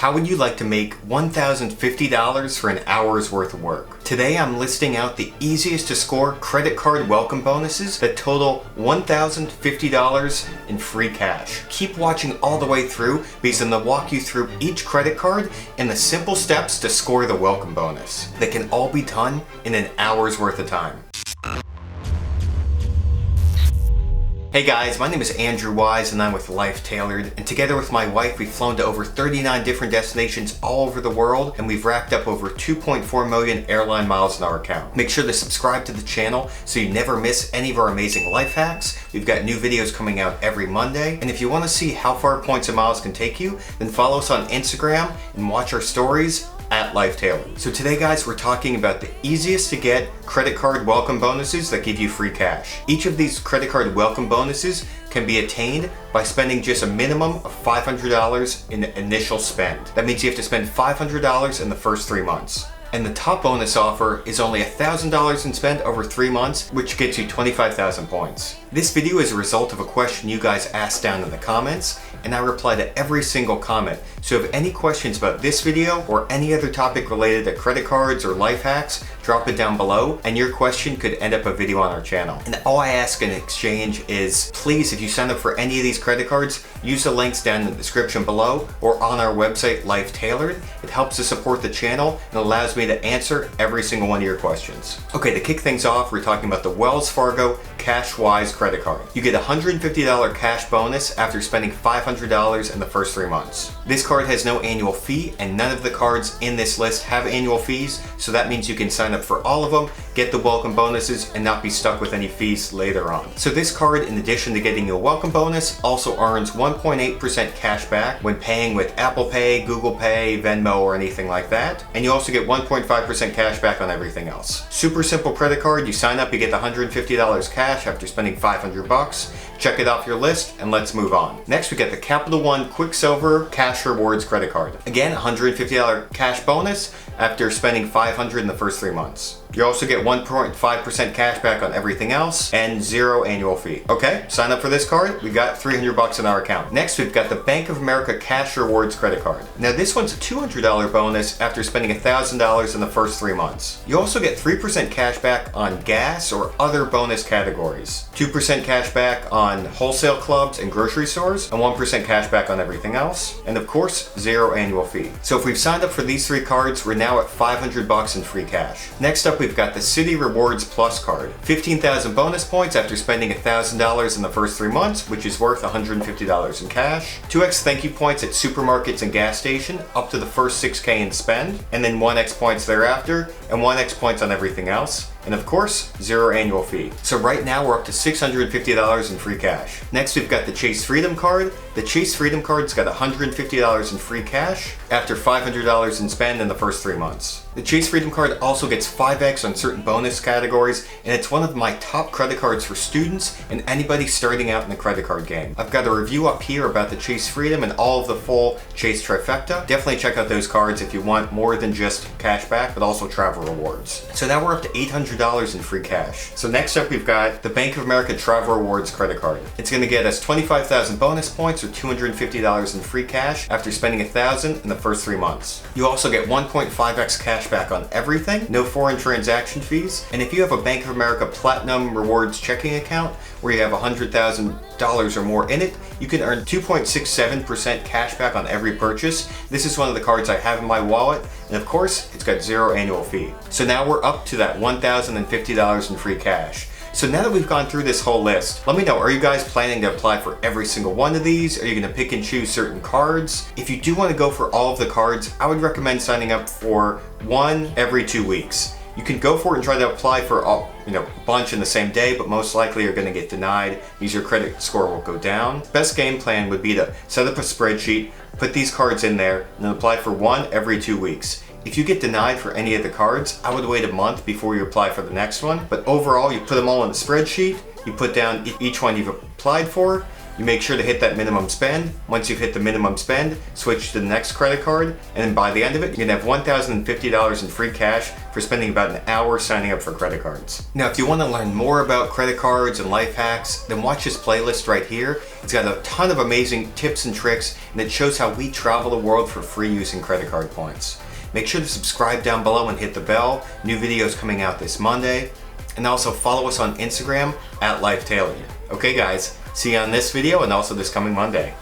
How would you like to make $1,050 for an hour's worth of work? Today I'm listing out the easiest to score credit card welcome bonuses that total $1,050 in free cash. Keep watching all the way through because I'm going to walk you through each credit card and the simple steps to score the welcome bonus. They can all be done in an hour's worth of time. Hey guys, my name is Andrew Wise and I'm with Life Tailored, and together with my wife we've flown to over 39 different destinations all over the world, and we've racked up over 2.4 million airline miles in our account. Make sure to subscribe to the channel so you never miss any of our amazing life hacks. We've got new videos coming out every Monday, and if you want to see how far points and miles can take you, then follow us on Instagram and watch our stories at Life Tailored. So today guys, we're talking about the easiest to get credit card welcome bonuses that give you free cash. Each of these credit card welcome bonuses can be attained by spending just a minimum of $500 in the initial spend. That means you have to spend $500 in the first 3 months. And the top bonus offer is only $1,000 in spend over 3 months, which gets you 25,000 points. This video is a result of a question you guys asked down in the comments, and I reply to every single comment. So if you have any questions about this video or any other topic related to credit cards or life hacks, drop it down below and your question could end up a video on our channel. And all I ask in exchange is, please, if you sign up for any of these credit cards, use the links down in the description below or on our website, Life Tailored. It helps to support the channel and allows me to answer every single one of your questions. Okay, to kick things off, we're talking about the Wells Fargo Cash-Wise credit card. You get a $150 cash bonus after spending $500 in the first 3 months. This card has no annual fee, and none of the cards in this list have annual fees, so that means you can sign up for all of them, get the welcome bonuses, and not be stuck with any fees later on. So this card, in addition to getting you a welcome bonus, also earns 1.8% cash back when paying with Apple Pay, Google Pay, Venmo, or anything like that. And you also get 1.5% cash back on everything else. Super simple credit card. You sign up, you get the $150 cash after spending $500. Check it off your list, and let's move on. Next, we get the Capital One Quicksilver Cash Rewards credit card. Again, $150 cash bonus after spending $500 in the first 3 months. You also get 1.5% cash back on everything else and 0 annual fee. Okay, sign up for this card. We got $300 in our account. Next, we've got the Bank of America Cash Rewards credit card. Now this one's a $200 bonus after spending $1,000 in the first 3 months. You also get 3% cash back on gas or other bonus categories, 2% cash back on wholesale clubs and grocery stores, and 1% cash back on everything else, and of course, 0 annual fee. So if we've signed up for these 3 cards, we're now at $500 in free cash. Next up, we've got the Citi Rewards Plus card. 15,000 bonus points after spending $1,000 in the first 3 months, which is worth $150 in cash. 2x thank you points at supermarkets and gas station up to the first 6K in spend, and then 1x points thereafter, and 1x points on everything else. And of course, 0 annual fee. So right now we're up to $650 in free cash. Next, we've got the Chase Freedom card. The Chase Freedom card's got $150 in free cash after $500 in spend in the first 3 months. The Chase Freedom card also gets 5x on certain bonus categories, and it's one of my top credit cards for students and anybody starting out in the credit card game. I've got a review up here about the Chase Freedom and all of the full Chase trifecta. Definitely check out those cards if you want more than just cash back, but also travel rewards. So now we're up to $800 in free cash. So next up, we've got the Bank of America Travel Rewards credit card. It's going to get us 25,000 bonus points or $250 in free cash after spending $1,000 in the first 3 months. You also get 1.5x cash back on everything, no foreign transaction fees, and if you have a Bank of America Platinum Rewards checking account where you have $100,000 or more in it, you can earn 2.67% cash back on every purchase. This is one of the cards I have in my wallet, and of course, it's got 0 annual fee. So now we're up to that $1,050 in free cash. So now that we've gone through this whole list, let me know, are you guys planning to apply for every single one of these? Are you going to pick and choose certain cards? If you do want to go for all of the cards, I would recommend signing up for one every 2 weeks. You can go for it and try to apply for a bunch in the same day, but most likely you're going to get denied because your credit score will go down. Best game plan would be to set up a spreadsheet, put these cards in there, and then apply for one every 2 weeks. If you get denied for any of the cards, I would wait a month before you apply for the next one. But overall, you put them all in the spreadsheet, you put down each one you've applied for, You make sure to hit that minimum spend. Once you've hit the minimum spend, switch to the next credit card, and then by the end of it, you're gonna have $1,050 in free cash for spending about an hour signing up for credit cards. Now, if you wanna learn more about credit cards and life hacks, then watch this playlist right here. It's got a ton of amazing tips and tricks, and it shows how we travel the world for free using credit card points. Make sure to subscribe down below and hit the bell. New videos coming out this Monday. And also follow us on Instagram @LifeTailored. Okay guys, see you on this video and also this coming Monday.